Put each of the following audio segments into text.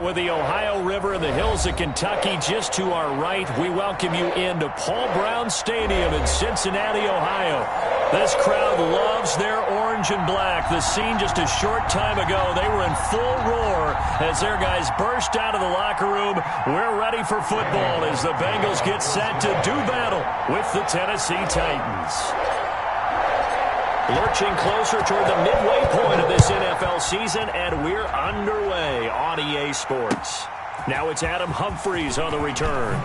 with the Ohio River and the hills of Kentucky just to our right, we welcome you into Paul Brown Stadium in Cincinnati, Ohio. This crowd loves their orange and black. The scene just a short time ago, they were in full roar as their guys burst out of the locker room. We're ready for football as the Bengals get set to do battle with the Tennessee Titans. Lurching closer toward the midway point of this NFL season, and we're underway on EA Sports. Now it's Adam Humphries on the return.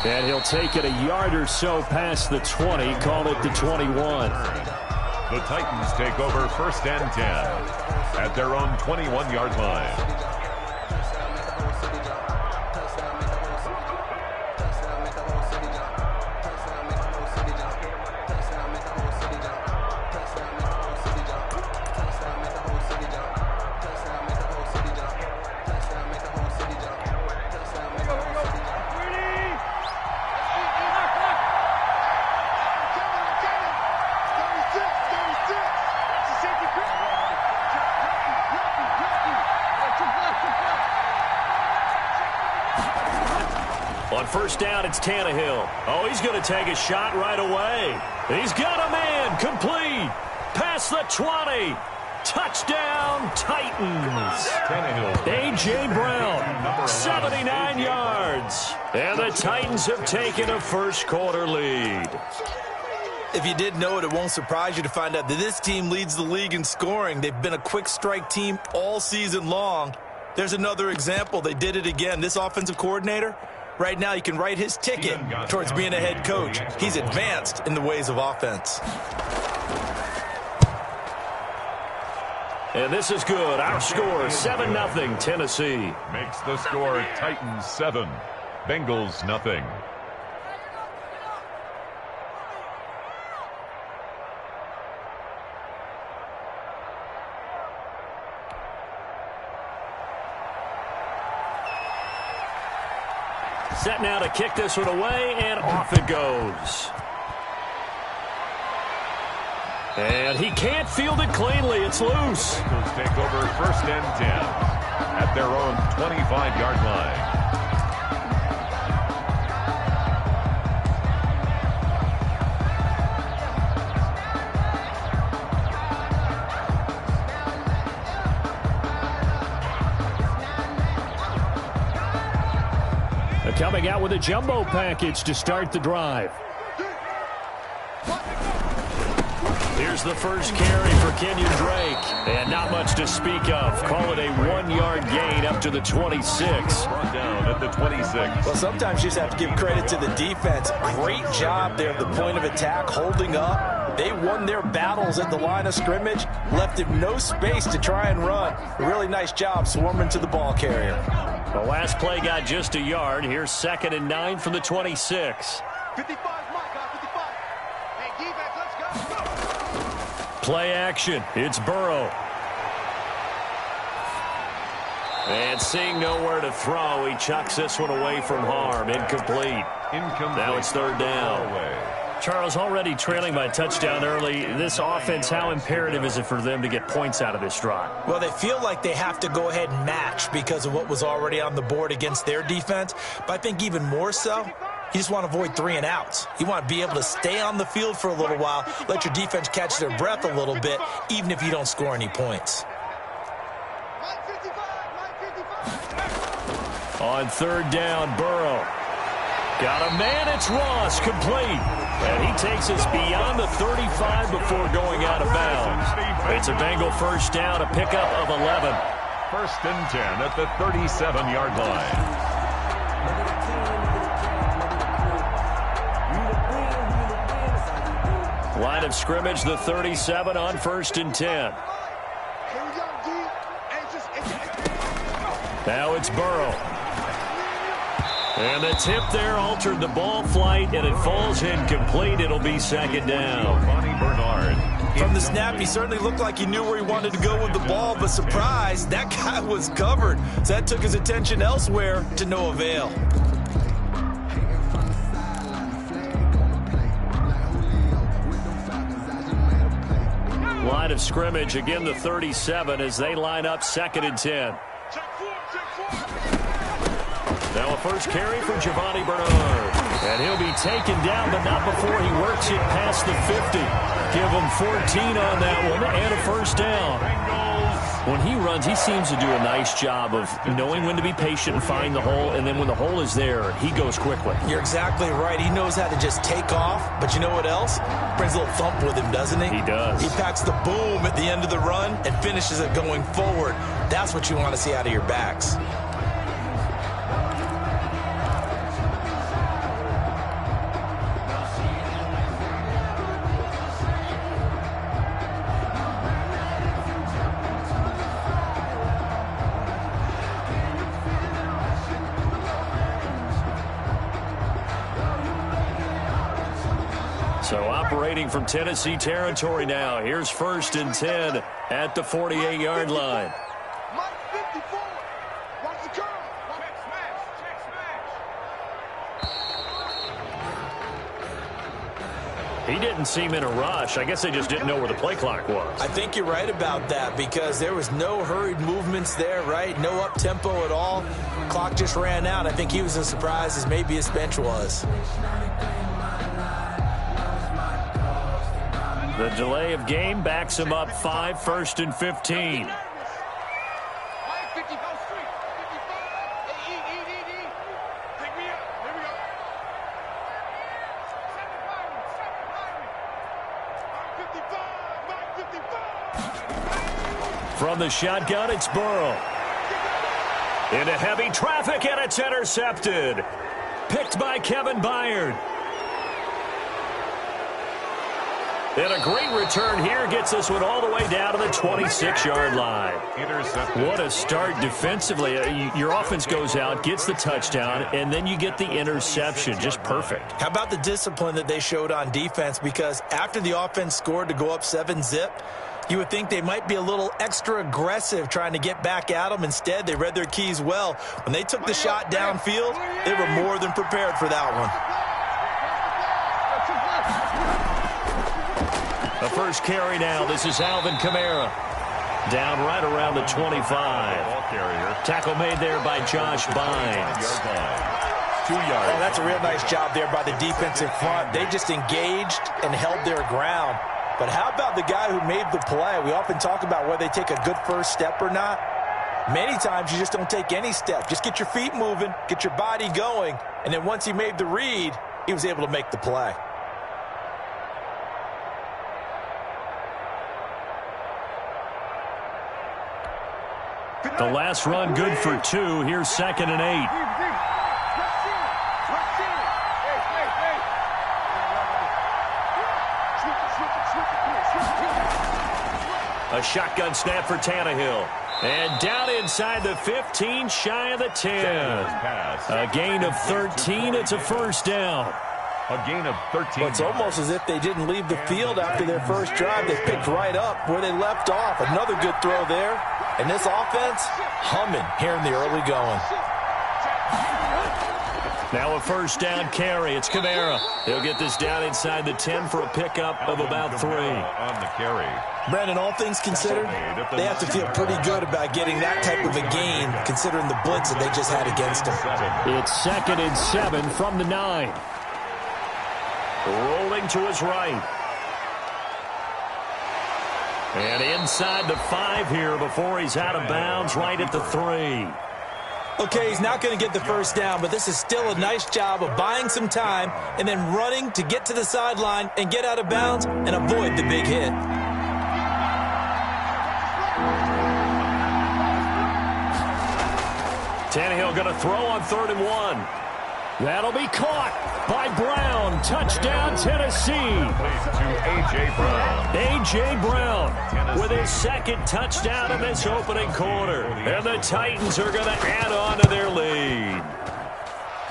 And he'll take it a yard or so past the 20, call it the 21. The Titans take over 1st and 10 at their own 21-yard line. On 1st down, it's Tannehill. Oh, he's going to take a shot right away. He's got a man. Complete. Past the 20. Touchdown, Titans. A.J. Brown, 79 yards. And the Titans have taken a first-quarter lead. If you didn't know it, it won't surprise you to find out that this team leads the league in scoring. They've been a quick-strike team all season long. There's another example. They did it again. This offensive coordinator, right now, you can write his ticket towards being a head coach. He's advanced in the ways of offense. And this is good. Our score, 7-0, Tennessee. Makes the score Titans 7, Bengals nothing. Set now to kick this one away, and off it goes. And he can't field it cleanly. It's loose. Bengals take over 1st and 10 at their own 25-yard line. Coming out with a jumbo package to start the drive. Here's the first carry for Kenyon Drake. And not much to speak of. Call it a 1-yard gain up to the 26. Brought down at the 26. Well, sometimes you just have to give credit to the defense. Great job there at the point of attack, holding up. They won their battles at the line of scrimmage, left him no space to try and run. A really nice job swarming to the ball carrier. The last play got just a yard. Here's 2nd and 9 from the 26. 55, hey, defense, let's go. Play action. It's Burrow. And seeing nowhere to throw, he chucks this one away from harm. Incomplete. Now it's 3rd down. Charles, already trailing by a touchdown early. This offense, how imperative is it for them to get points out of this drive? Well, they feel like they have to go ahead and match because of what was already on the board against their defense. But I think even more so, you just want to avoid 3 and outs. You want to be able to stay on the field for a little while, let your defense catch their breath a little bit, even if you don't score any points. On 3rd down, Burrow. Got a man, it's Ross, complete. And he takes us beyond the 35 before going out of bounds. It's a Bengal first down, a pickup of 11. 1st and 10 at the 37-yard line. Line of scrimmage, the 37 on 1st and 10. Now it's Burrow. And the tip there altered the ball flight, and it falls incomplete. It'll be 2nd down. From the snap, he certainly looked like he knew where he wanted to go with the ball, but surprise, that guy was covered. So that took his attention elsewhere to no avail. Line of scrimmage, again the 37 as they line up 2nd and 10. first carry for Giovanni Bernard. And he'll be taken down, but not before he works it past the 50. Give him 14 on that one and a first down. When he runs, he seems to do a nice job of knowing when to be patient and find the hole, and then when the hole is there, he goes quickly. You're exactly right. He knows how to just take off, but you know what else? Brings a little thump with him, doesn't he? He does. He packs the boom at the end of the run and finishes it going forward. That's what you want to see out of your backs. So operating from Tennessee territory now. Here's 1st and 10 at the 48-yard line. Mike 54. Watch the curl. Check smash. He didn't seem in a rush. I guess they just didn't know where the play clock was. I think you're right about that because there was no hurried movements there, right? No up-tempo at all. Clock just ran out. I think he was as surprised as maybe his bench was. The delay of game backs him up 5, 1st and 15. Mike 50. Go straight. 55. Hey, E. Take me up. Here we go. 7 Mike 55. From the shotgun, it's Burrow. Into heavy traffic, and it's intercepted. Picked by Kevin Byard. And a great return here gets this one all the way down to the 26-yard line. Intercepted. What a start defensively. Your offense goes out, gets the touchdown, and then you get the interception. Just perfect. How about the discipline that they showed on defense? Because after the offense scored to go up 7-zip, you would think they might be a little extra aggressive trying to get back at them. Instead, they read their keys well. When they took the shot downfield, they were more than prepared for that one. The first carry now. This is Alvin Kamara. Down right around the 25. Tackle made there by Josh Bynes. 2 yards. Oh, that's a real nice job there by the defensive front. They just engaged and held their ground. But how about the guy who made the play? We often talk about whether they take a good first step or not. Many times you just don't take any step. Just get your feet moving, get your body going, and then once he made the read, he was able to make the play. The last run good for 2. Here's 2nd and 8. A shotgun snap for Tannehill. And down inside the 15, shy of the 10. A gain of 13. It's a first down. A gain of 13. Well, it's almost as if they didn't leave the field after their first drive. They picked right up where they left off. Another good throw there. And this offense, humming here in the early going. Now a first down carry. It's Kamara. He'll get this down inside the 10 for a pickup of about 3. On the carry. Brandon, all things considered, they have to feel pretty good about getting that type of a gain, considering the blitz that they just had against them. It's 2nd and 7 from the 9. Rolling to his right. And inside the 5 here before he's out of bounds, right at the 3. Okay, he's not going to get the first down, but this is still a nice job of buying some time and then running to get to the sideline and get out of bounds and avoid the big hit. Tannehill going to throw on 3rd and 1. That'll be caught by Brown. Touchdown, Tennessee. To A.J. Brown. A.J. Brown with his 2nd touchdown in this opening quarter. And the Titans are going to add on to their lead.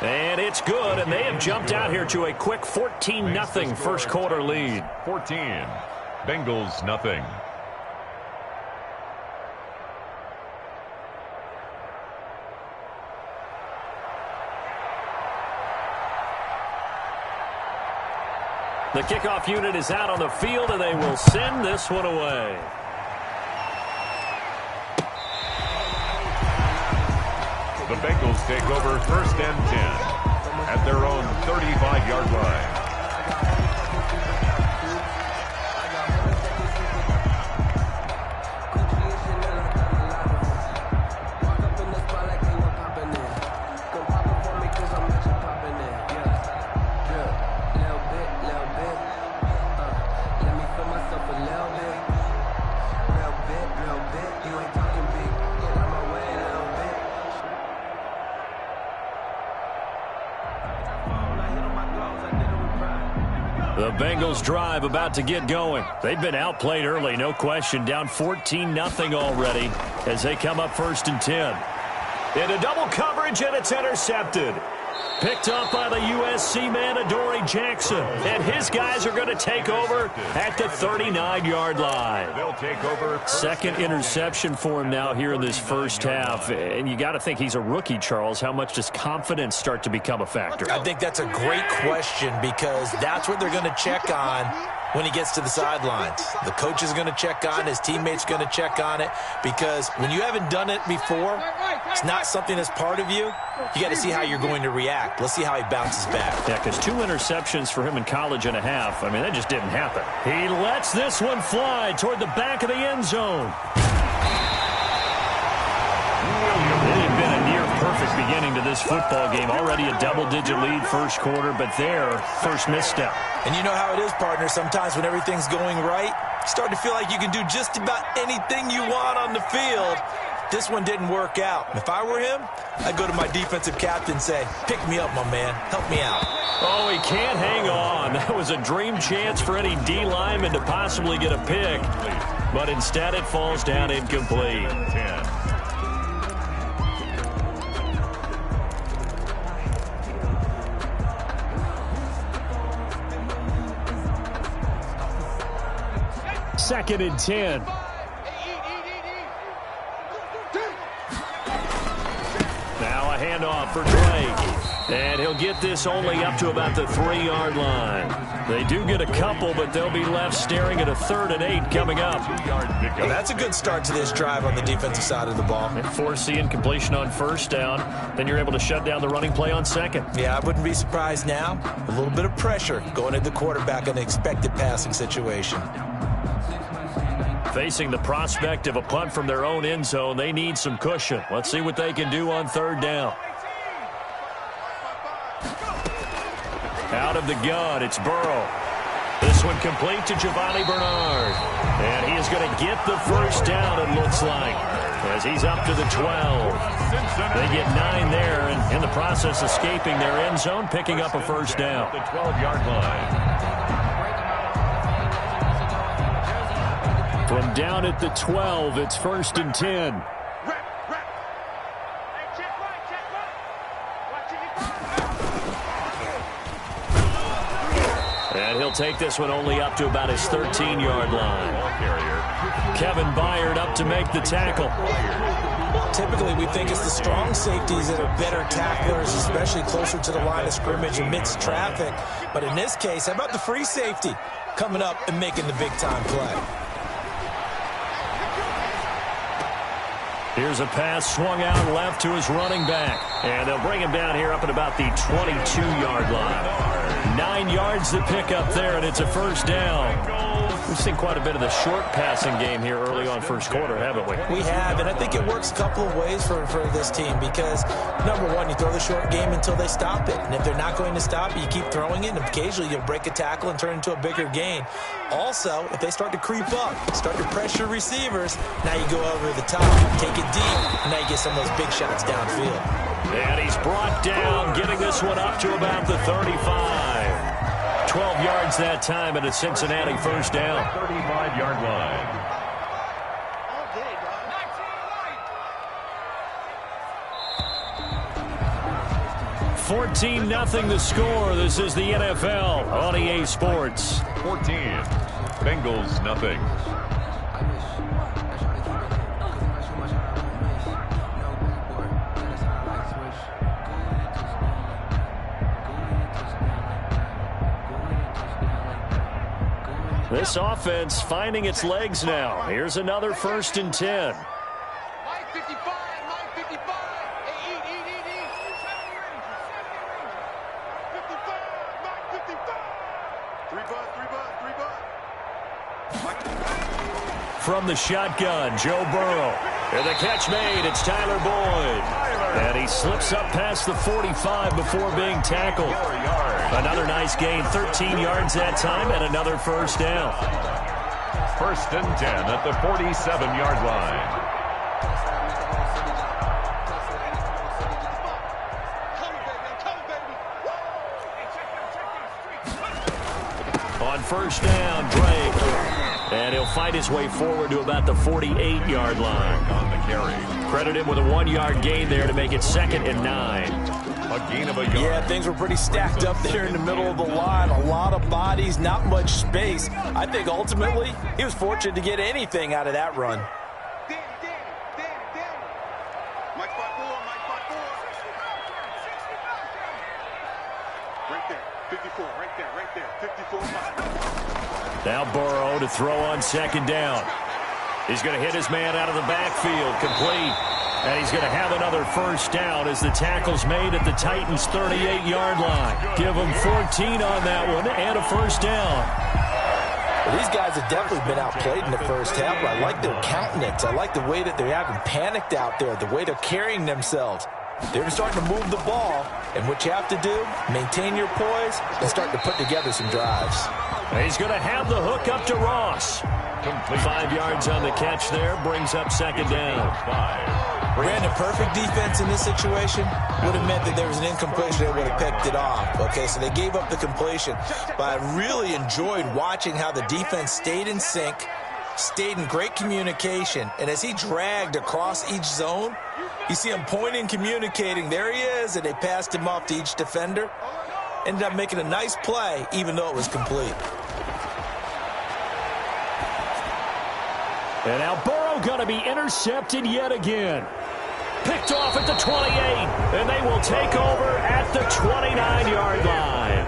And it's good, and they have jumped out here to a quick 14-0 first quarter lead. 14. Bengals nothing. The kickoff unit is out on the field, and they will send this one away. The Bengals take over 1st and 10 at their own 35-yard line. The Bengals drive about to get going. They've been outplayed early, no question. Down 14-0 already as they come up 1st and 10. Into double coverage, and it's intercepted. Picked up by the USC man, Adoree Jackson. And his guys are going to take over at the 39-yard line. They'll take over. Second interception for him now here in this first half. And you got to think he's a rookie, Charles. How much does confidence start to become a factor? I think that's a great question because that's what they're going to check on when he gets to the sidelines. The coach is going to check on, his teammates going to check on it, because when you haven't done it before, it's not something that's part of you. You got to see how you're going to react. Let's see how he bounces back. Yeah, because 2 interceptions for him in college and a half. I mean, that just didn't happen. He lets this one fly toward the back of the end zone. It had been a near-perfect beginning to this football game. Already a double-digit lead first quarter, but their first misstep. And you know how it is, partner. Sometimes when everything's going right, you start to feel like you can do just about anything you want on the field. This one didn't work out. If I were him, I'd go to my defensive captain and say, pick me up, my man. Help me out. Oh, he can't hang on. That was a dream chance for any D lineman to possibly get a pick. But instead it falls down incomplete. 10. Second and 10. Now a handoff for Drake. And he'll get this only up to about the 3-yard line. They do get a couple, but they'll be left staring at a 3rd and 8 coming up. Well, that's a good start to this drive on the defensive side of the ball. And forcing completion on 1st down. Then you're able to shut down the running play on 2nd. Yeah, I wouldn't be surprised now. A little bit of pressure going at the quarterback in an expected passing situation. Facing the prospect of a punt from their own end zone, they need some cushion. Let's see what they can do on 3rd down. Out of the gun, it's Burrow. This one complete to Giovanni Bernard. And he is going to get the first down, it looks like, as he's up to the 12. They get 9 there, and in the process escaping their end zone, picking up a first down. The 12-yard line. From down at the 12, it's 1st and 10. And he'll take this one only up to about his 13-yard line. Kevin Byard up to make the tackle. Typically, we think it's the strong safeties that are better tacklers, especially closer to the line of scrimmage amidst traffic. But in this case, how about the free safety coming up and making the big-time play? Here's a pass swung out left to his running back. And they'll bring him down here up at about the 22-yard line. 9 yards to pick up there, and it's a first down. We've seen quite a bit of the short passing game here early on first quarter, haven't we? We have, and I think it works a couple of ways for this team because, number one, you throw the short game until they stop it. And if they're not going to stop it, you keep throwing it, and occasionally you'll break a tackle and turn it into a bigger gain. Also, if they start to creep up, start to pressure receivers, now you go over the top, take it deep, and now you get some of those big shots downfield. And he's brought down, getting this one up to about the 35. 12 yards that time, and a Cincinnati first down. 35-yard line. 14-0 the score. This is the NFL on EA Sports. 14. Bengals nothing. This offense finding its legs now. Here's another 1st and 10. from the shotgun. Joe Burrow. And the catch made. It's Tyler Boyd. And he slips up past the 45 before being tackled. Another nice gain. 13 yards that time and another first down. 1st and 10 at the 47-yard line. On first down, Drake. And he'll fight his way forward to about the 48-yard line. On the carry. Credit him with a 1-yard gain there to make it 2nd and 9. A gain of a yard. Yeah, things were pretty stacked up there in the middle of the line. A lot of bodies, not much space. I think ultimately he was fortunate to get anything out of that run. Mike 5-4, Mike 5-4. Right there, 54, right there, 54. Now Burrow to throw on 2nd down. He's going to hit his man out of the backfield, complete. And he's going to have another first down as the tackle's made at the Titans' 38-yard line. Give them 14 on that one and a first down. Well, these guys have definitely been outplayed in the first half, but I like their countenance. I like the way that they're having panicked out there, the way they're carrying themselves. They're starting to move the ball, and what you have to do, maintain your poise and start to put together some drives. He's going to have the hook up to Ross. 5 yards on the catch there, brings up 2nd down. Brandon, perfect defense in this situation would have meant that there was an incompletion that would have picked it off. Okay, so they gave up the completion. But I really enjoyed watching how the defense stayed in sync, stayed in great communication. And as he dragged across each zone, you see him pointing, communicating. There he is, and they passed him off to each defender. Ended up making a nice play, even though it was complete. And now Burrow going to be intercepted yet again. Picked off at the 28, and they will take over at the 29-yard line.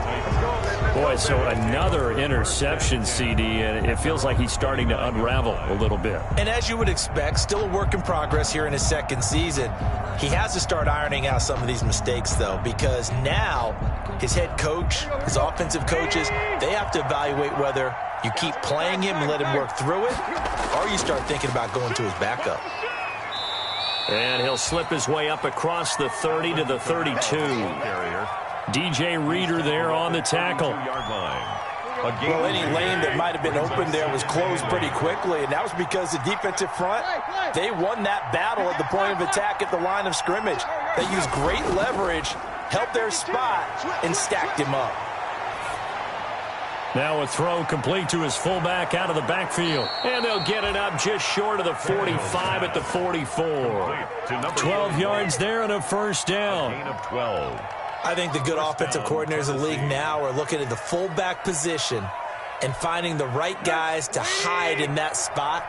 Boy, so another interception, CD, and it feels like he's starting to unravel a little bit. And as you would expect, still a work in progress here in his 2nd season. He has to start ironing out some of these mistakes, though, because now his head coach, his offensive coaches, they have to evaluate whether you keep playing him and let him work through it, or you start thinking about going to his backup. And he'll slip his way up across the 30 to the 32. DJ Reader there on the tackle. Well, any lane that might have been open there was closed pretty quickly, and that was because the defensive front, they won that battle at the point of attack at the line of scrimmage. They used great leverage, held their spot, and stacked him up. Now a throw complete to his fullback out of the backfield. And they'll get it up just short of the 45 at the 44. 12 yards there and a first down. Gain of 12. I think the good offensive coordinators in the league now are looking at the fullback position and finding the right guys to hide in that spot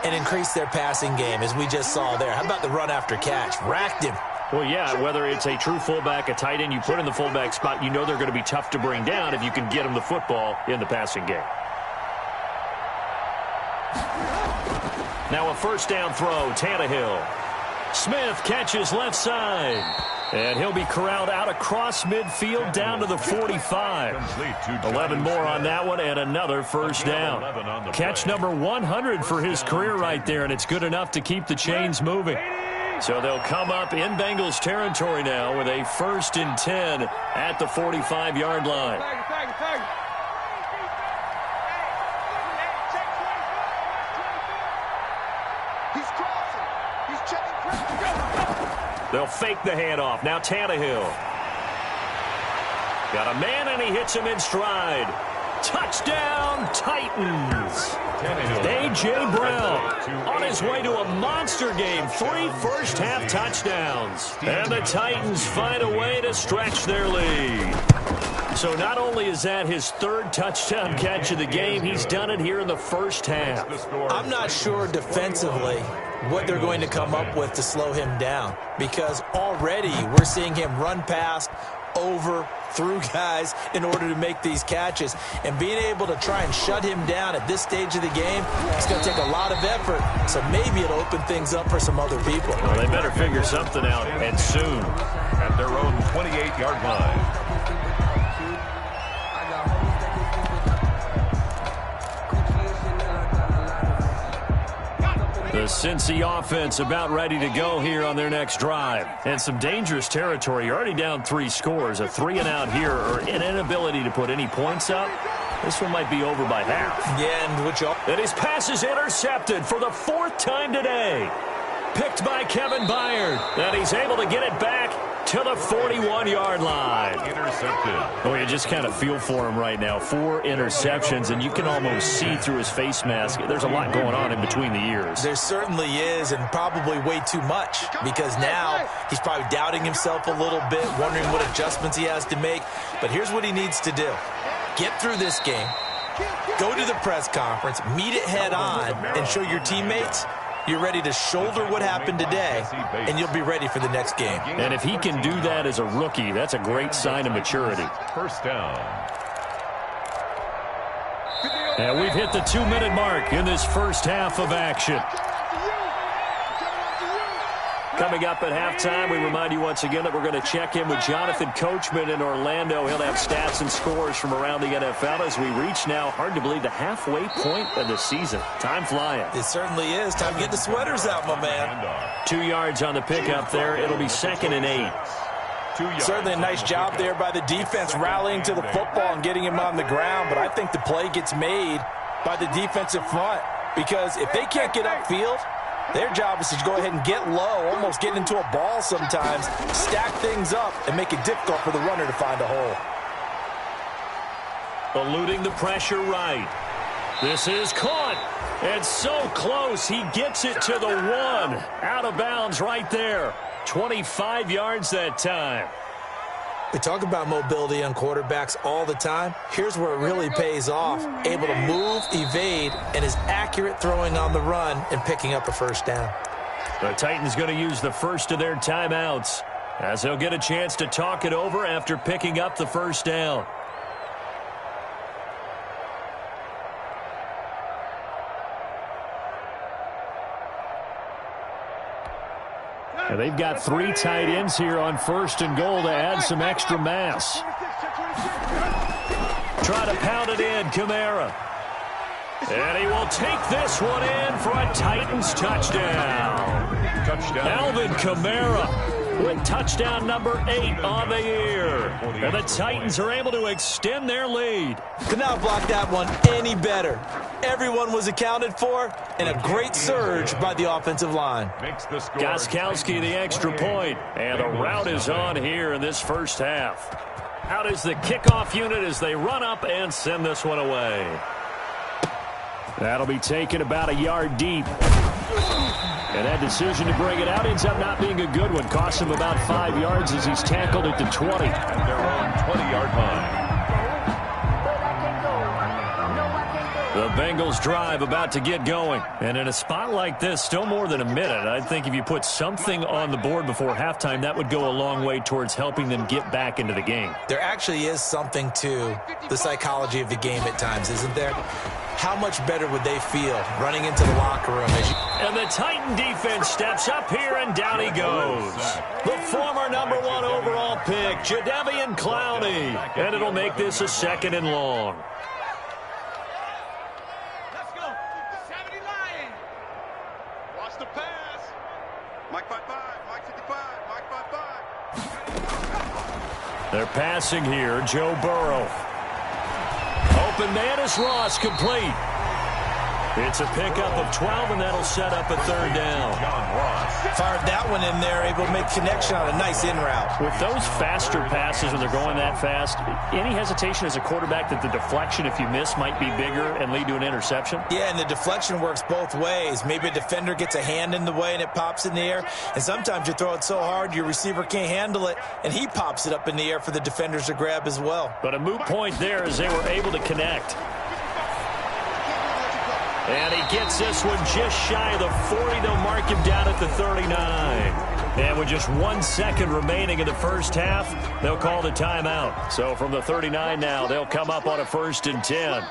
and increase their passing game, as we just saw there. How about the run after catch? Racked him. Well, yeah, whether it's a true fullback, a tight end you put in the fullback spot, you know they're going to be tough to bring down if you can get them the football in the passing game. Now a first down throw, Tannehill. Smith catches left side. And he'll be corralled out across midfield down to the 45. 11 more on that one and another first down. Catch number 100 for his career right there, and it's good enough to keep the chains moving. So they'll come up in Bengals territory now with a 1st and 10 at the 45-yard line. He's crossing. He's checking pressure. They'll fake the handoff. Now Tannehill. Got a man, and he hits him in stride. Touchdown, Titans. A.J. Brown on his way to a monster game. 3 first-half touchdowns. And the Titans find a way to stretch their lead. So not only is that his 3rd touchdown catch of the game, he's done it here in the first half. I'm not sure defensively what they're going to come up with to slow him down, because already we're seeing him run past, over, through guys in order to make these catches. And being able to try and shut him down at this stage of the game, it's going to take a lot of effort. So maybe it'll open things up for some other people. Well, they better figure something out, and soon. At their own 28-yard line. The Cincy offense about ready to go here on their next drive. And some dangerous territory. You're already down 3 scores. A 3-and-out here or an inability to put any points up. This one might be over by half. Yeah, and his pass is intercepted for the 4th time today. Picked by Kevin Byard. And he's able to get it back to the 41-yard line. Intercepted. Oh, you just kind of feel for him right now. 4 interceptions, and you can almost see through his face mask. There's a lot going on in between the ears. There certainly is, and probably way too much, because now he's probably doubting himself a little bit, wondering what adjustments he has to make. But here's what he needs to do. Get through this game, go to the press conference, meet it head on, and show your teammates you're ready to shoulder what happened today, and you'll be ready for the next game. And if he can do that as a rookie, that's a great sign of maturity. First down. And we've hit the 2-minute mark in this first half of action. Coming up at halftime, we remind you once again that we're going to check in with Jonathan Coachman in Orlando. He'll have stats and scores from around the NFL as we reach now, hard to believe, the halfway point of the season. Time flying. It certainly is. Time to get the sweaters out, my man. 2 yards on the pickup there. It'll be 2nd and 8. Certainly a nice job there by the defense rallying to the football and getting him on the ground, but I think the play gets made by the defensive front because if they can't get upfield, their job is to go ahead and get low, almost get into a ball sometimes, stack things up, and make it difficult for the runner to find a hole. Eluding the pressure right. This is caught. And so close, he gets it to the 1. Out of bounds right there. 25 yards that time. We talk about mobility on quarterbacks all the time. Here's where it really pays off. Able to move, evade, and is accurate throwing on the run and picking up a first down. The Titans going to use the first of their timeouts as they'll get a chance to talk it over after picking up the first down. And they've got 3 tight ends here on 1st and goal to add some extra mass. Try to pound it in, Kamara. And he will take this one in for a Titans touchdown. Alvin Kamara with touchdown number 8 on the year. And the Titans are able to extend their lead. Could not block that one any better. Everyone was accounted for, and a great surge by the offensive line. Gostkowski the extra point, and the route is on here in this first half. Out is the kickoff unit as they run up and send this one away. That'll be taken about a yard deep. And that decision to bring it out ends up not being a good one. Costs him about 5 yards as he's tackled at the 20. At their own 20-yard line. The Bengals drive about to get going. And in a spot like this, still more than a minute, I think if you put something on the board before halftime, that would go a long way towards helping them get back into the game. There actually is something to the psychology of the game at times, isn't there? How much better would they feel running into the locker room? And the Titan defense steps up here, and down he goes. The former number 1 overall pick, Jadeveon Clowney. And it'll make this a 2nd and long. Let's go. 70 Lions. Watch the pass. Mike 5-5. Mike 55. Mike 5-5. They're passing here. Joe Burrow. Open man is Ross, complete. It's a pickup of 12, and that'll set up a 3rd down. Fired that one in there, able to make connection on a nice in route. With those faster passes when they're going that fast, any hesitation as a quarterback that the deflection, if you miss, might be bigger and lead to an interception? Yeah, and the deflection works both ways. Maybe a defender gets a hand in the way and it pops in the air, and sometimes you throw it so hard your receiver can't handle it, and he pops it up in the air for the defenders to grab as well. But a moot point there as they were able to connect. And he gets this one just shy of the 40. They'll mark him down at the 39. And with just 1 second remaining in the first half, they'll call the timeout. So from the 39 now, they'll come up on a 1st and 10.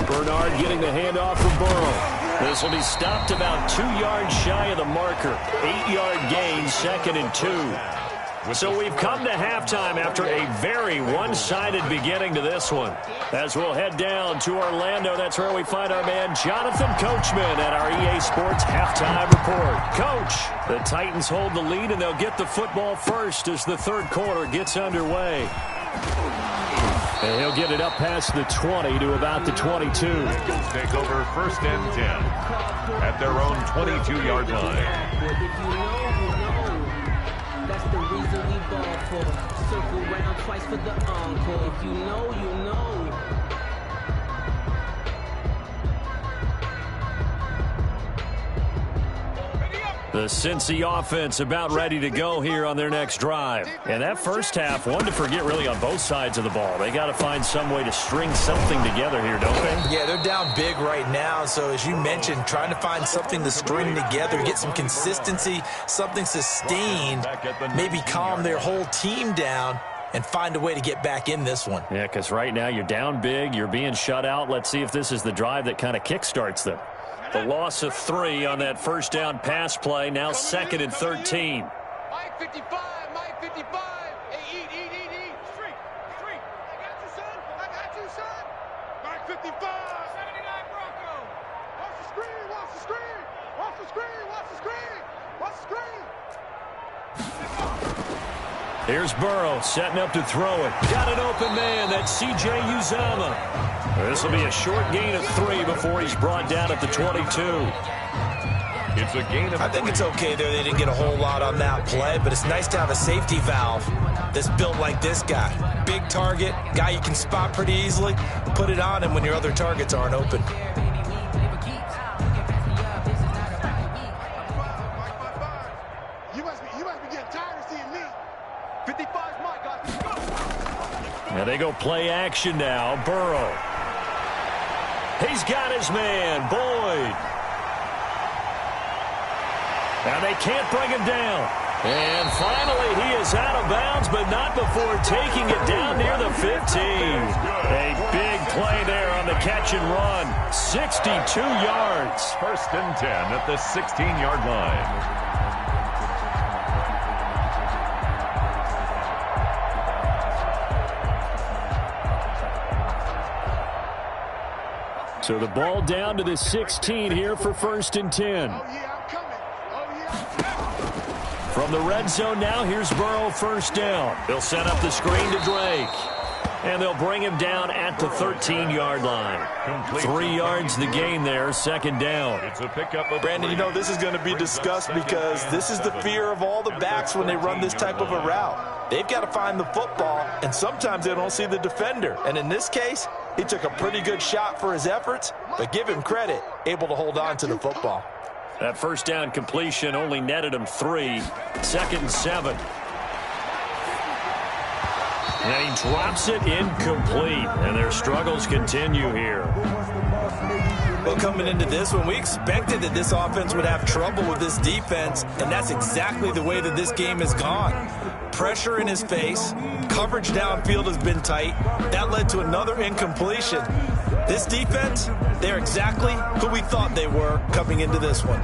Bernard getting the handoff from Burrow. This will be stopped about 2 yards shy of the marker. 8-yard gain, 2nd and 2. So we've come to halftime after a very one-sided beginning to this one. As we'll head down to Orlando, that's where we find our man Jonathan Coachman at our EA Sports Halftime Report. Coach, the Titans hold the lead, and they'll get the football first as the third quarter gets underway. And he'll get it up past the 20 to about the 22. Eagles take over 1st and 10 at their own 22-yard line. That's the reason we ball for. Circle round twice for the encore. If you know, you know. The Cincy offense about ready to go here on their next drive. And that first half, one to forget really on both sides of the ball. They got to find some way to string something together here, don't they? Yeah, they're down big right now. So as you mentioned, trying to find something to string together, get some consistency, something sustained, maybe calm their whole team down and find a way to get back in this one. Yeah, because right now you're down big, you're being shut out. Let's see if this is the drive that kind of kickstarts them. The loss of 3 on that first down pass play, now 2nd and 13. Mike 55, Mike 55. Hey, eat. Street. I got you, son. Mike 55. 79 Bronco. Watch the screen. Here's Burrow setting up to throw it. Got an open man. That's C.J. Uzomah. This will be a short gain of 3 before he's brought down at the 22. It's a gain of 3. I think it's okay there. They didn't get a whole lot on that play, but it's nice to have a safety valve that's built like this guy. Big target, guy you can spot pretty easily. Put it on him when your other targets aren't open. You must be getting tired of seeing me. 55's Mike. Now they go play action now. Burrow. He's got his man, Boyd. Now they can't bring him down. And finally he is out of bounds, but not before taking it down near the 15. A big play there on the catch and run. 62 yards. 1st and 10 at the 16-yard line. So the ball down to the 16 here for 1st and 10. Oh, yeah, I'm coming. Oh, yeah. From the red zone now, here's Burrow 1st down. They'll set up the screen to Drake. And they'll bring him down at the 13-yard line. 3 yards the gain there, 2nd down. It's a pickup of Brandon, you know this is going to be discussed because this is the fear of all the backs when they run this type of a route. They've got to find the football, and sometimes they don't see the defender. And in this case, he took a pretty good shot for his efforts, but give him credit, able to hold on to the football. That 1st down completion only netted him 3. 2nd and 7. And he drops it incomplete, and their struggles continue here. Well, coming into this one, we expected that this offense would have trouble with this defense, and that's exactly the way that this game has gone. Pressure in his face, coverage downfield has been tight. That led to another incompletion. This defense, they're exactly who we thought they were coming into this one.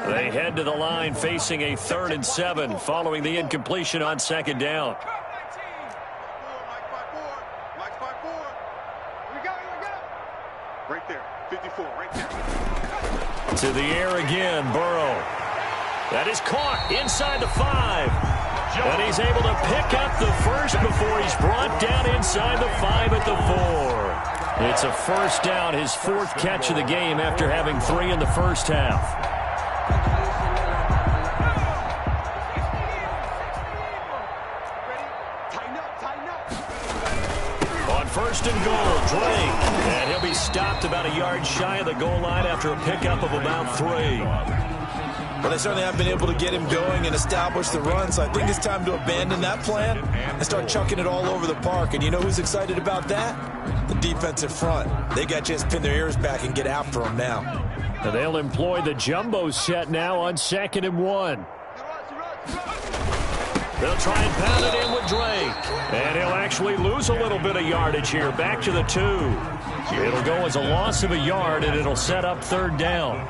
They head to the line facing a 3rd and 7 following the incompletion on 2nd down. Mike 54. Here we go. Right there. 54, right there. To the air again, Burrow. That is caught inside the 5. And he's able to pick up the first before he's brought down inside the 5 at the 4. It's a 1st down, his 4th catch of the game after having 3 in the first half. On 1st and goal, Drake. And he'll be stopped about a yard shy of the goal line after a pickup of about 3. Well, they certainly have been able to get him going and establish the run, so I think it's time to abandon that plan and start chucking it all over the park. And you know who's excited about that? The defensive front. They got to just pin their ears back and get after him now. And they'll employ the jumbo set now on 2nd and 1. They'll try and pound it in with Drake. And he'll actually lose a little bit of yardage here. Back to the 2. It'll go as a loss of a yard, and it'll set up 3rd down.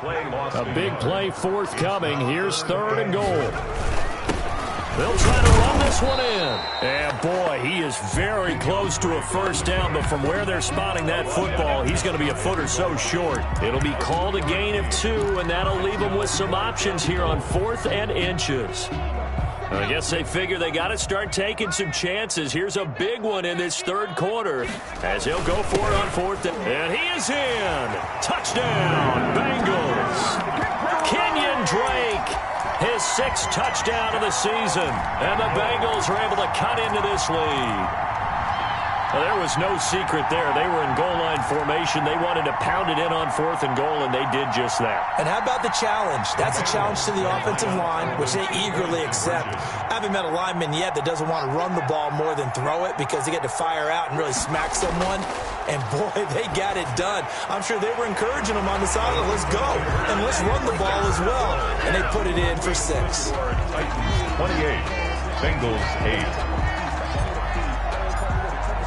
A big play forthcoming. Here's 3rd and goal. They'll try to run this one in. And, boy, he is very close to a 1st down, but from where they're spotting that football, he's going to be a foot or so short. It'll be called a gain of 2, and that'll leave them with some options here on 4th and inches. I guess they figure they got to start taking some chances. Here's a big one in this 3rd quarter as he'll go for it on 4th. And he is in. Touchdown, Bengals. Kenyon Drake. His 6th touchdown of the season. And the Bengals are able to cut into this lead. Well, there was no secret there. They were in goal line formation. They wanted to pound it in on 4th and goal, and they did just that. And how about the challenge? That's a challenge to the offensive line, which they eagerly accept. I haven't met a lineman yet that doesn't want to run the ball more than throw it because they get to fire out and really smack someone. And, boy, they got it done. I'm sure they were encouraging them on the sideline. Let's go, and let's run the ball as well. And they put it in for 6. Titans 28, Bengals 8.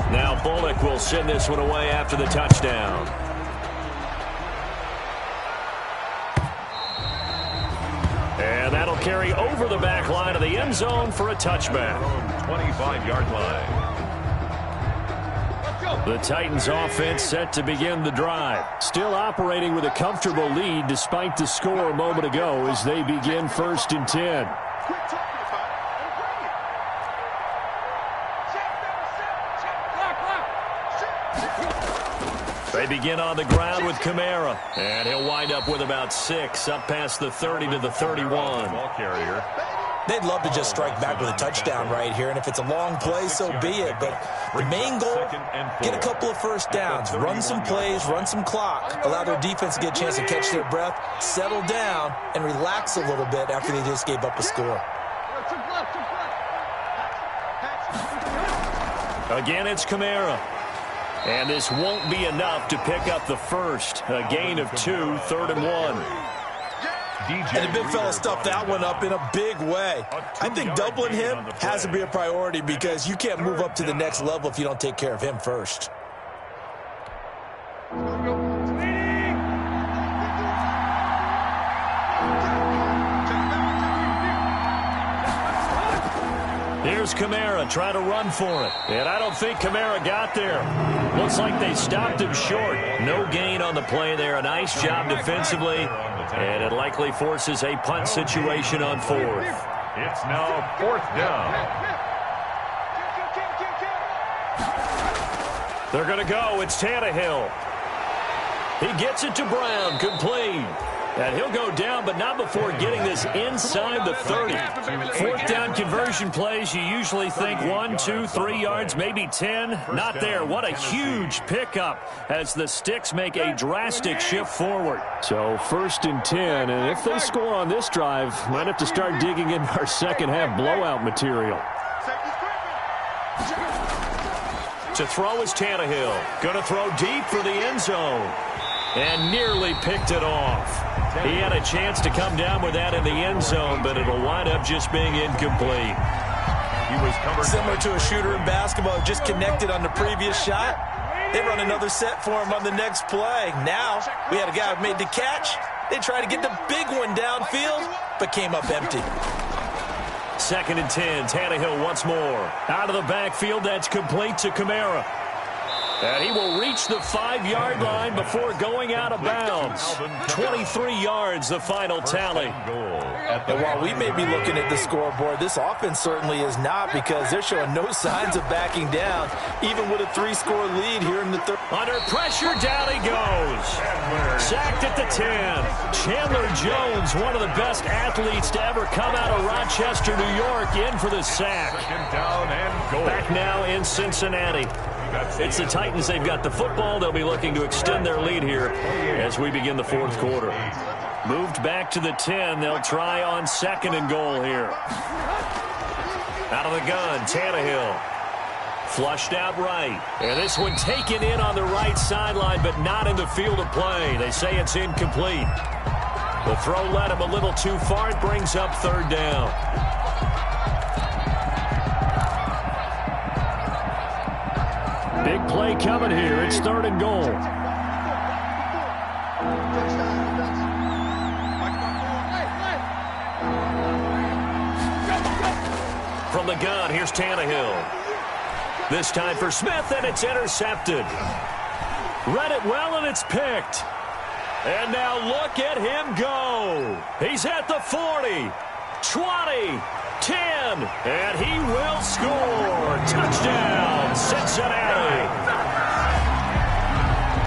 Now Bullock will send this one away after the touchdown. And that'll carry over the back line of the end zone for a touchback. 25-yard line. The Titans offense set to begin the drive. Still operating with a comfortable lead despite the score a moment ago as they begin 1st and 10. They begin on the ground with Kamara, and he'll wind up with about 6, up past the 30 to the 31. Ball carrier. They'd love to just strike back with a touchdown right here, and if it's a long play, so be it. But the main goal, get a couple of 1st downs, run some plays, run some clock, allow their defense to get a chance to catch their breath, settle down, and relax a little bit after they just gave up a score. Again, it's Kamara. And this won't be enough to pick up the 1st. A gain of 2, 3rd and 1. And the big fella stuffed that one up in a big way. I think doubling him has to be a priority because you can't move up to the next level if you don't take care of him first. Here's Kamara trying to run for it. And I don't think Kamara got there. Looks like they stopped him short. No gain on the play there. A nice job defensively. And it likely forces a punt situation on 4th. It's now 4th down. They're going to go. It's Tannehill. He gets it to Brown. Complete. And he'll go down, but not before getting this inside the 30. 4th down conversion plays, you usually think 1, 2, 3 yards, maybe 10. Not there. What a huge pickup as the Sticks make a drastic shift forward. So 1st and 10, and if they score on this drive, might have to start digging in our second half blowout material. To throw is Tannehill. Going to throw deep for the end zone. And nearly picked it off. He had a chance to come down with that in the end zone, but it'll wind up just being incomplete. He was covered. Similar to a shooter in basketball, just connected on the previous shot. They run another set for him on the next play. Now, we had a guy who made the catch. They tried to get the big one downfield, but came up empty. 2nd and 10, Tannehill once more. Out of the backfield, that's complete to Kamara. And he will reach the 5-yard line before going out of bounds. 23 yards, the final tally. And while we may be looking at the scoreboard, this offense certainly is not because they're showing no signs of backing down, even with a 3-score lead here in the third. Under pressure, down he goes. Sacked at the 10. Chandler Jones, one of the best athletes to ever come out of Rochester, New York, in for the sack. Back now in Cincinnati. It's the Titans. They've got the football. They'll be looking to extend their lead here as we begin the 4th quarter. Moved back to the 10. They'll try on 2nd and goal here. Out of the gun, Tannehill. Flushed out right. And this one taken in on the right sideline, but not in the field of play. They say it's incomplete. The throw led him a little too far. It brings up 3rd down. Big play coming here. It's 3rd and goal. From the gun, here's Tannehill. This time for Smith, and it's intercepted. Read it well, and it's picked. And now look at him go. He's at the 40, 20, 10, and he will score. Touchdown, Cincinnati.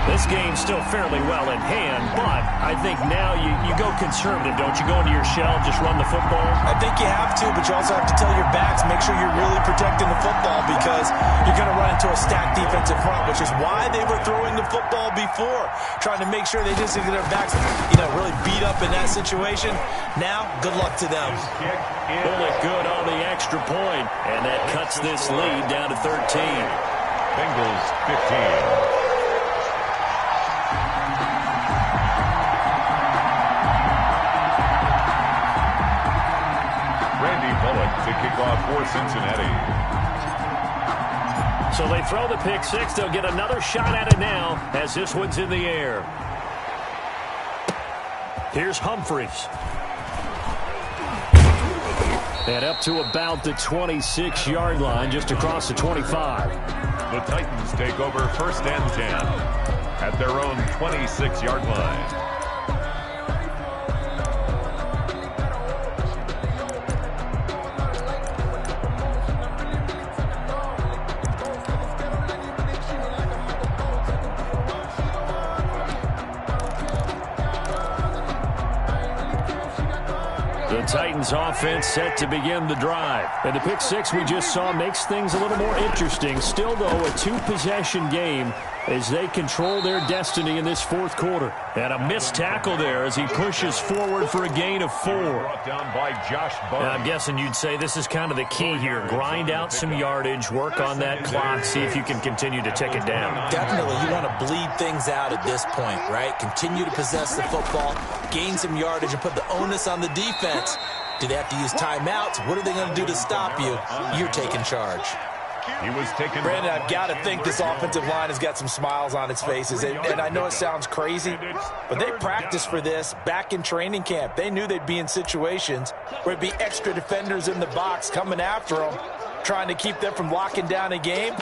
This game's still fairly well in hand, but I think now you go conservative, don't you? Go into your shell, just run the football? I think you have to, but you also have to tell your backs, make sure you're really protecting the football because you're going to run into a stacked defensive front, which is why they were throwing the football before, trying to make sure they just get their backs, really beat up in that situation. Now, good luck to them. Bullet good on the extra point, and that cuts this lead down to 13. Bengals 15. To kick off for Cincinnati. So they throw the pick six. They'll get another shot at it now as this one's in the air. Here's Humphries. And up to about the 26-yard line, just across the 25. The Titans take over 1st and 10 at their own 26-yard line. The Titans offense set to begin the drive. And the pick six we just saw makes things a little more interesting. Still, though, a two-possession game as they control their destiny in this 4th quarter. And a missed tackle there as he pushes forward for a gain of 4. Brought down by Josh Bowman. I'm guessing you'd say this is kind of the key here. Grind out some yardage, work on that clock, see if you can continue to tick it down. Definitely. You want to bleed things out at this point, right? Continue to possess the football, gain some yardage, and put the onus on the defense. Do they have to use timeouts? What are they going to do to stop you? You're taking charge. He was taken. Brandon, I've got to think this offensive line has got some smiles on its faces. And I know it sounds crazy, but they practiced for this back in training camp. They knew they'd be in situations where it'd be extra defenders in the box coming after them, trying to keep them from locking down a game.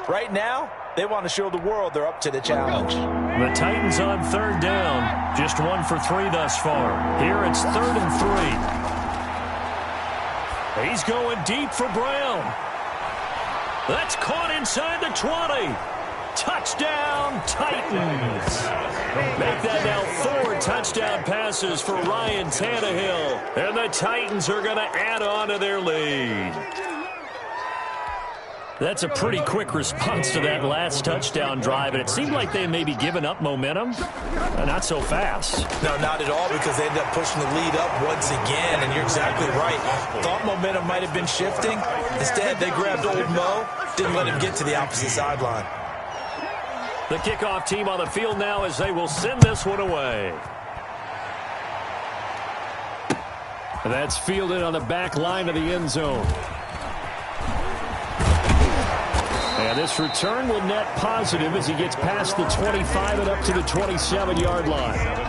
Right now, they want to show the world they're up to the challenge. The Titans on 3rd down. Just 1 for 3 thus far. Here it's 3rd and 3. He's going deep for Brown. That's caught inside the 20. Touchdown, Titans. Make that now 4 touchdown passes for Ryan Tannehill. And the Titans are going to add on to their lead. That's a pretty quick response to that last touchdown drive, and it seemed like they may be giving up momentum. Not so fast. No, not at all, because they ended up pushing the lead up once again, and you're exactly right. Thought momentum might have been shifting. Instead, they grabbed old Mo, didn't let him get to the opposite sideline. The kickoff team on the field now as they will send this one away. That's fielded on the back line of the end zone. And this return will net positive as he gets past the 25 and up to the 27-yard line.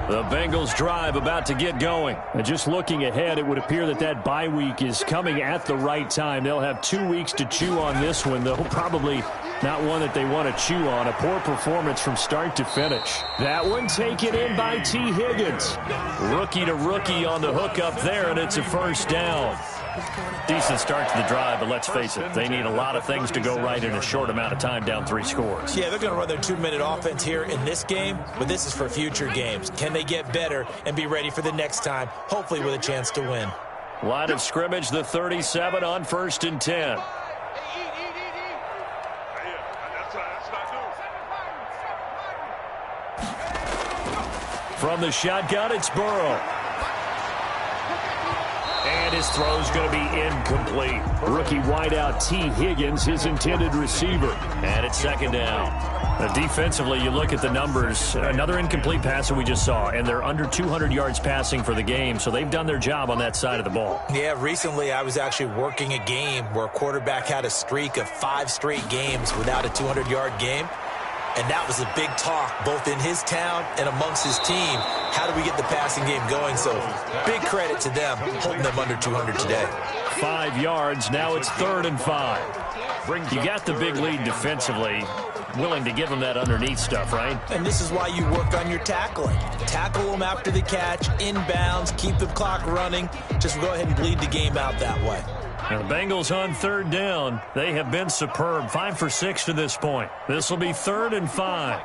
The Bengals drive about to get going. And just looking ahead, it would appear that that bye week is coming at the right time. They'll have 2 weeks to chew on this one, though probably not one that they want to chew on. A poor performance from start to finish. That one taken in by T. Higgins. Rookie to rookie on the hook up there, and it's a 1st down. Decent start to the drive, but let's face it, they need a lot of things to go right in a short amount of time, down 3 scores. Yeah, they're going to run their 2-minute offense here in this game, but this is for future games. Can they get better and be ready for the next time, hopefully with a chance to win? Line of scrimmage, the 37 on 1st and 10. From the shotgun, it's Burrow. And his throw's going to be incomplete. Rookie wideout T. Higgins, his intended receiver. And it's second down. Defensively, you look at the numbers. Another incomplete pass that we just saw, and they're under 200 yards passing for the game, so they've done their job on that side of the ball. Yeah, recently I was actually working a game where a quarterback had a streak of 5 straight games without a 200-yard game. And that was a big talk, both in his town and amongst his team. How do we get the passing game going? So big credit to them, holding them under 200 today. 5 yards. Now it's 3rd and 5. You got the big lead defensively. Willing to give them that underneath stuff, right? And this is why you work on your tackling. Tackle them after the catch, inbounds, keep the clock running. Just go ahead and bleed the game out that way. Now the Bengals on 3rd down. They have been superb. 5 for 6 to this point. This will be 3rd and 5.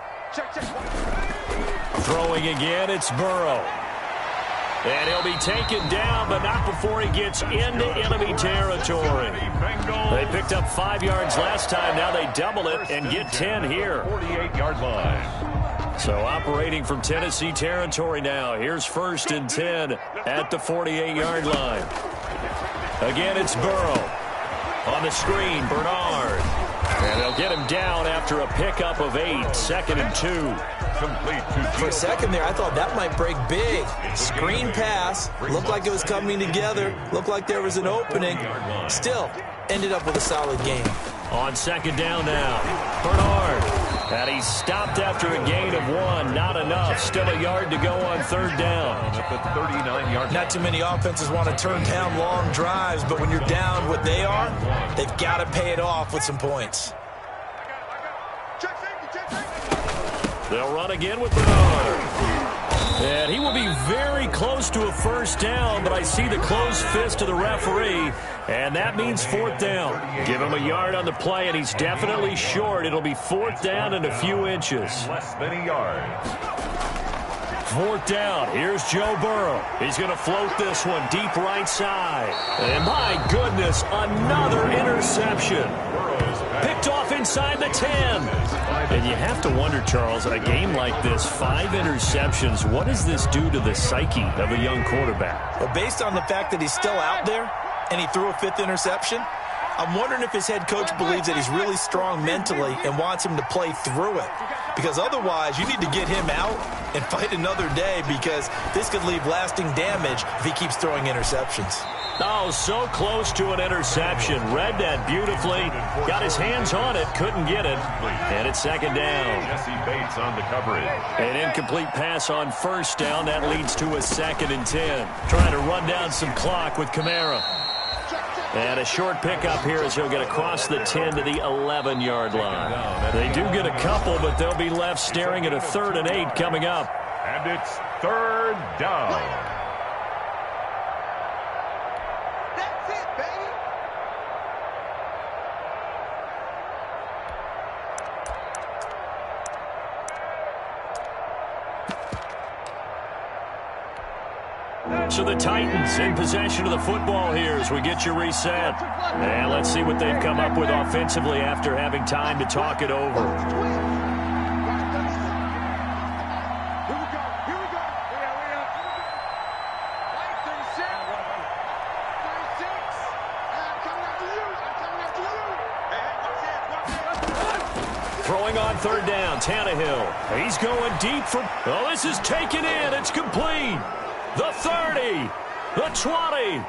Throwing again, it's Burrow. And he'll be taken down, but not before he gets into enemy territory. They picked up 5 yards last time. Now they double it and get 10 here. 48-yard line. So operating from Tennessee territory now. Here's 1st and 10 at the 48-yard line. Again, it's Burrow. On the screen, Bernard. And they'll get him down after a pickup of 8. 2nd and 2. Complete For a second there, I thought that might break big. Screen pass. Looked like it was coming together. Looked like there was an opening. Still, ended up with a solid game. On 2nd down now, Bernard. And he's stopped after a gain of 1. Not enough. Still a yard to go on 3rd down. At the 39-yard. Not too many offenses want to turn down long drives, but when you're down what they are, they've got to pay it off with some points. They'll run again with Bernard. And he will be very close to a 1st down, but I see the closed fist of the referee, and that means 4th down. Give him a yard on the play, and he's definitely short. It'll be 4th down and a few inches. Less than a yard. 4th down. Here's Joe Burrow. He's going to float this one deep right side. And my goodness, another interception. Picked off inside the 10. And you have to wonder, Charles, a game like this, 5 interceptions, what does this do to the psyche of a young quarterback? Well, based on the fact that he's still out there and he threw a 5th interception, I'm wondering if his head coach believes that he's really strong mentally and wants him to play through it. Because otherwise, you need to get him out and fight another day, because this could leave lasting damage if he keeps throwing interceptions. Oh, so close to an interception. Read that beautifully. Got his hands on it. Couldn't get it. And it's 2nd down. Jesse Bates on the coverage. An incomplete pass on 1st down. That leads to a 2nd and 10. Trying to run down some clock with Kamara. And a short pickup here as he'll get across the 10 to the 11-yard line. They do get a couple, but they'll be left staring at a 3rd and 8 coming up. And it's 3rd down. That's it, baby. So the Titans in possession of the football here as we get you reset. And let's see what they've come up with offensively after having time to talk it over. Throwing on 3rd down, Tannehill. He's going deep for... Oh, this is taken in. It's complete. The 30, the 20.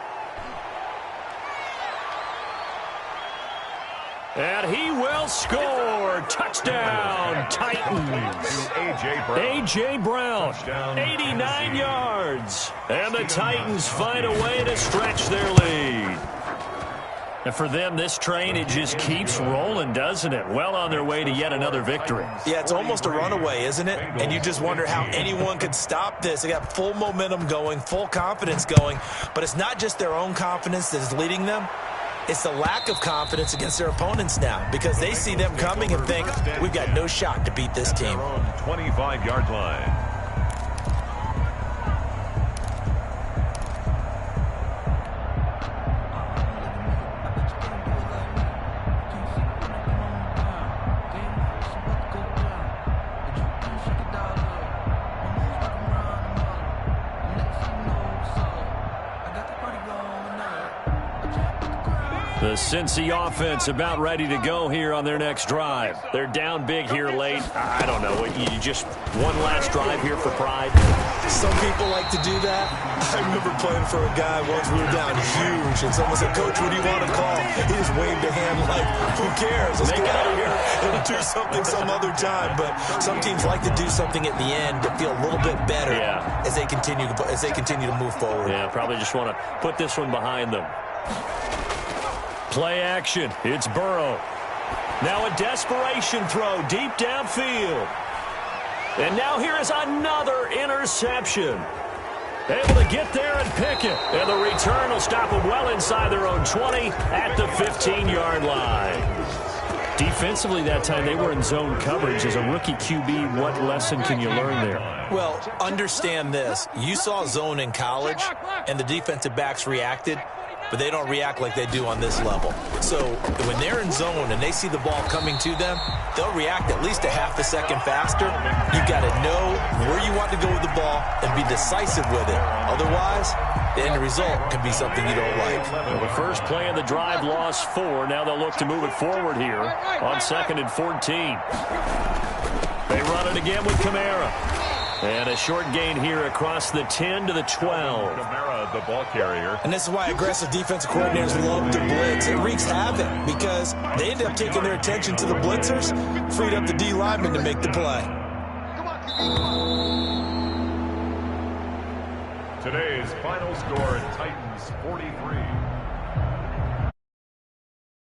And he will score. Touchdown, Titans. A.J. Brown, 89 yards. And the Titans find a way to stretch their lead. And for them, this train, it just keeps rolling, doesn't it? Well on their way to yet another victory. Yeah, it's almost a runaway, isn't it? And you just wonder how anyone could stop this. They got full momentum going, full confidence going. But it's not just their own confidence that is leading them. It's the lack of confidence against their opponents now, because they see them coming and think, we've got no shot to beat this team. 25-yard line. The Cincy offense about ready to go here on their next drive. They're down big here late. I don't know. You just one last drive here for pride? Some people like to do that. I remember playing for a guy once we were down huge, and someone said, "Coach, what do you want to call?" He just waved a hand like, "Who cares? Let's get out of here and do something some other time." But some teams like to do something at the end to feel a little bit better as they continue to move forward. Yeah, probably just want to put this one behind them. Play action. It's Burrow. Now a desperation throw deep downfield. And now here is another interception. Able to get there and pick it. And the return will stop them well inside their own 20 at the 15-yard line. Defensively that time, they were in zone coverage. As a rookie QB, what lesson can you learn there? Well, understand this. You saw zone in college, and the defensive backs reacted, but they don't react like they do on this level. So when they're in zone and they see the ball coming to them, they'll react at least a half a second faster. You've got to know where you want to go with the ball and be decisive with it. Otherwise, the end result can be something you don't like. Well, the first play of the drive lost 4. Now they'll look to move it forward here on 2nd and 14. They run it again with Kamara. And a short gain here across the 10 to the 12. Kamara, the ball carrier. And this is why aggressive defensive coordinators love to blitz. It wreaks havoc because they end up taking their attention to the blitzers, freed up the D lineman to make the play. Today's final score, Titans 43,